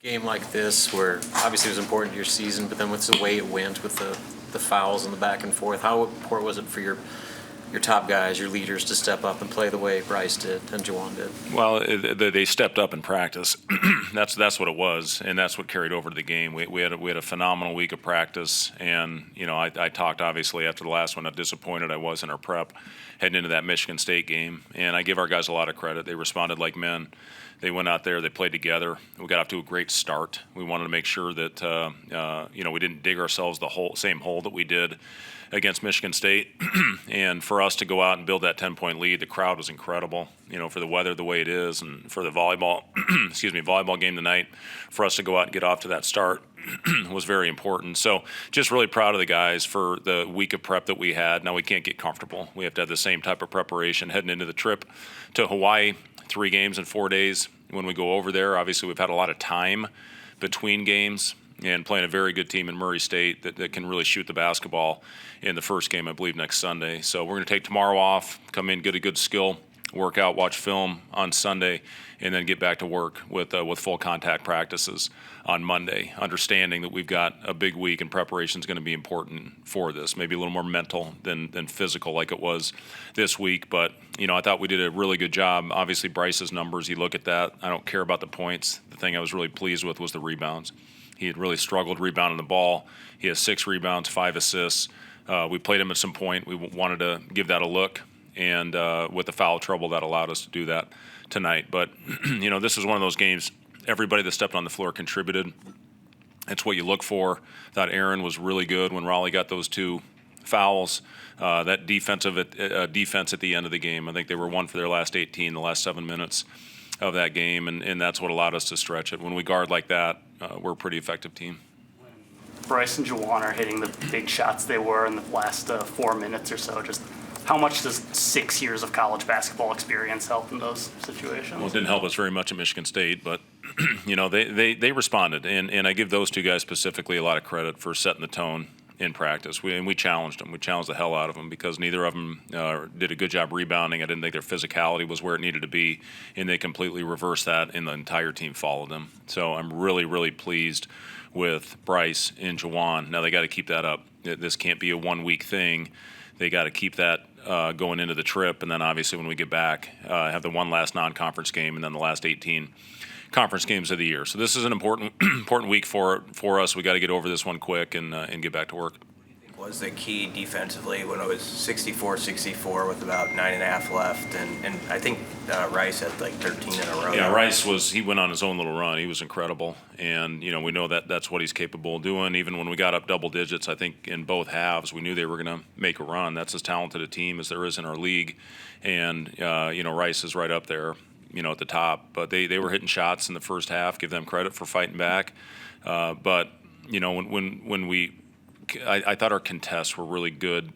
Game like this, where obviously it was important to your season, but then with the way it went with the fouls and the back and forth, how important was it for your top guys, your leaders, to step up and play the way Bryce did and Juwan did? Well, they stepped up in practice. That's what it was, and that's what carried over to the game. We had a phenomenal week of practice, and I talked obviously after the last one how disappointed I was in our prep heading into that Michigan State game, and I give our guys a lot of credit. They responded like men. They went out there, they played together. We got off to a great start. We wanted to make sure that we didn't dig ourselves the same hole that we did against Michigan State. And for us to go out and build that 10-point lead, the crowd was incredible. For the weather the way it is, and for the volleyball game tonight, for us to go out and get off to that start was very important. So just really proud of the guys for the week of prep that we had. Now we can't get comfortable. We have to have the same type of preparation heading into the trip to Hawaii. 3 games in 4 days. When we go over there, obviously we've had a lot of time between games and playing a very good team in Murray State that can really shoot the basketball in the first game, I believe, next Sunday. So we're going to take tomorrow off, come in, get a good skill, work out, watch film on Sunday, and then get back to work with full contact practices on Monday, understanding that we've got a big week and preparation is going to be important for this, maybe a little more mental than physical like it was this week. But, I thought we did a really good job. Obviously, Bryce's numbers, you look at that. I don't care about the points. The thing I was really pleased with was the rebounds. He had really struggled rebounding the ball. He has 6 rebounds, 5 assists. We played him at some point. We wanted to give that a look. And with the foul trouble, that allowed us to do that tonight. But, this is one of those games, everybody that stepped on the floor contributed. It's what you look for. Thought Aaron was really good when Raleigh got those 2 fouls. That defense at the end of the game, I think they were 1 for their last 18, the last 7 minutes of that game, and that's what allowed us to stretch it. When we guard like that, we're a pretty effective team. Bryce and Juwan are hitting the big shots they were in the last 4 minutes or so. Just how much does 6 years of college basketball experience help in those situations? Well, it didn't help us very much at Michigan State, but they responded, and I give those 2 guys specifically a lot of credit for setting the tone in practice. We challenged them. We challenged the hell out of them because neither of them did a good job rebounding. I didn't think their physicality was where it needed to be, and they completely reversed that, and the entire team followed them. So I'm really, really pleased with Bryce and Juwan. Now they got to keep that up. This can't be a 1-week thing. They got to keep that going into the trip, and then obviously when we get back, have the one last non-conference game, and then the last 18 conference games of the year. So this is an important week for us. We got to get over this one quick and get back to work. Was the key defensively when it was 64-64 with about 9.5 left, and I think Rice had like 13 in a row. Yeah, Rice he went on his own little run. He was incredible, and we know that's what he's capable of doing. Even when we got up double digits, I think in both halves, we knew they were going to make a run. That's as talented a team as there is in our league, and Rice is right up there, at the top. But they were hitting shots in the first half. Give them credit for fighting back. But when I thought our contests were really good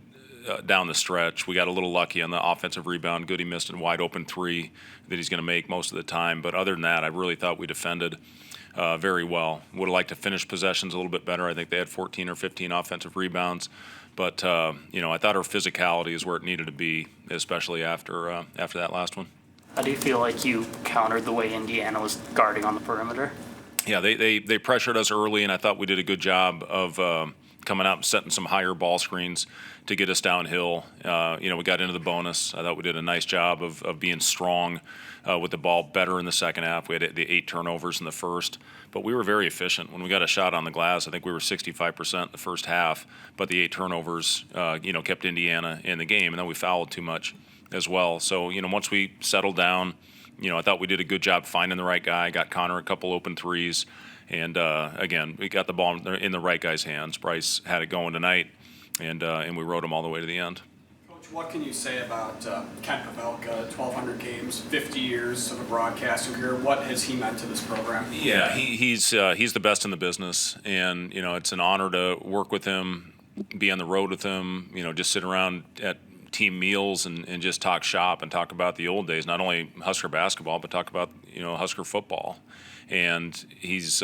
down the stretch. We got a little lucky on the offensive rebound. Goody missed a wide open 3 that he's going to make most of the time. But other than that, I really thought we defended very well. Would have liked to finish possessions a little bit better. I think they had 14 or 15 offensive rebounds. But, I thought our physicality is where it needed to be, especially after that last one. How do you feel like you countered the way Indiana was guarding on the perimeter? Yeah, they pressured us early, and I thought we did a good job of coming out and setting some higher ball screens to get us downhill. We got into the bonus. I thought we did a nice job of being strong with the ball, better in the second half. We had the 8 turnovers in the first, but we were very efficient. When we got a shot on the glass, I think we were 65% in the first half, but the 8 turnovers, kept Indiana in the game, and then we fouled too much as well. So, once we settled down, I thought we did a good job finding the right guy, got Connor a couple open threes. And, again, we got the ball in the right guy's hands. Bryce had it going tonight, and we rode him all the way to the end. Coach, what can you say about Kent Pavelka, 1,200 games, 50 years of a broadcasting career? What has he meant to this program? Yeah, he's the best in the business, and, it's an honor to work with him, be on the road with him, just sit around at team meals and just talk shop and talk about the old days, not only Husker basketball, but talk about, Husker football. And he's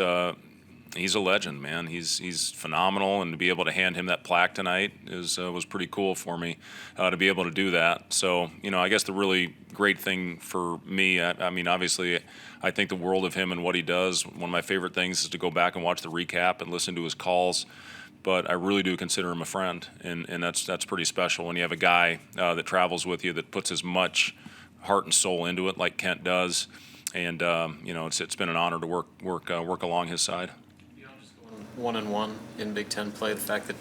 he's a legend, man. He's phenomenal, and to be able to hand him that plaque tonight was pretty cool for me to be able to do that. So, I guess the really great thing for me, I mean, obviously, I think the world of him and what he does. One of my favorite things is to go back and watch the recap and listen to his calls. But I really do consider him a friend, and that's pretty special when you have a guy that travels with you that puts as much heart and soul into it like Kent does. And it's been an honor to work along his side. Just going 1-1 in Big Ten play, the fact that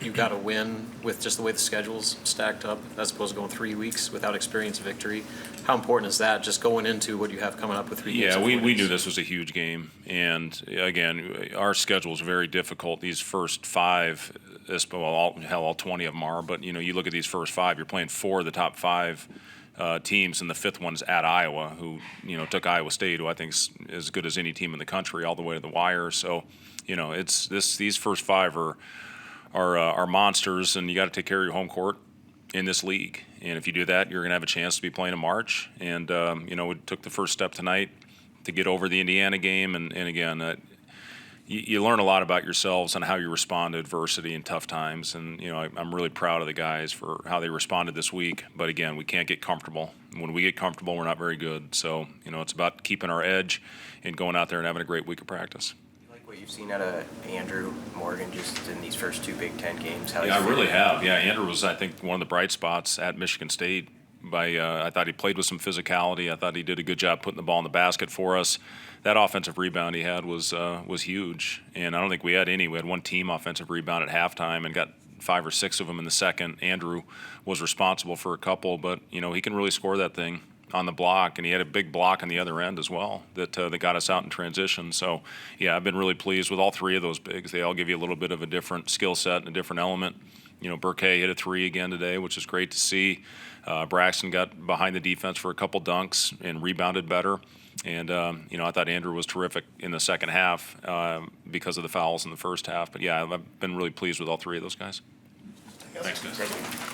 you got a win with just the way the schedule's stacked up, as opposed to going 3 weeks without experience victory. How important is that, just going into what you have coming up with 3 games? Yeah, we knew this was a huge game. And, again, our schedule is very difficult. These first 5, all 20 of them are. But, you look at these first 5, you're playing 4 of the top 5 teams, and the 5th one's at Iowa, who took Iowa State, who I think is as good as any team in the country, all the way to the wire. So, these first 5 are monsters, and you got to take care of your home court in this league. And if you do that, you're going to have a chance to be playing in March. And we took the first step tonight to get over the Indiana game, and again. You learn a lot about yourselves and how you respond to adversity and tough times. And, I'm really proud of the guys for how they responded this week. But, again, we can't get comfortable. When we get comfortable, we're not very good. So, it's about keeping our edge and going out there and having a great week of practice. You like what you've seen out of Andrew Morgan just in these first 2 Big Ten games? Yeah, I really have. Yeah, Andrew was, I think, one of the bright spots at Michigan State. I thought he played with some physicality. I thought he did a good job putting the ball in the basket for us. That offensive rebound he had was huge, and I don't think we had any. We had one team offensive rebound at halftime and got 5 or 6 of them in the second. Andrew was responsible for a couple, but he can really score that thing on the block, and he had a big block on the other end as well that got us out in transition. So, yeah, I've been really pleased with all 3 of those bigs. They all give you a little bit of a different skill set and a different element. Burkay hit a 3 again today, which is great to see. Braxton got behind the defense for a couple dunks and rebounded better. And, I thought Andrew was terrific in the second half because of the fouls in the first half. But, yeah, I've been really pleased with all 3 of those guys. Thanks, guys.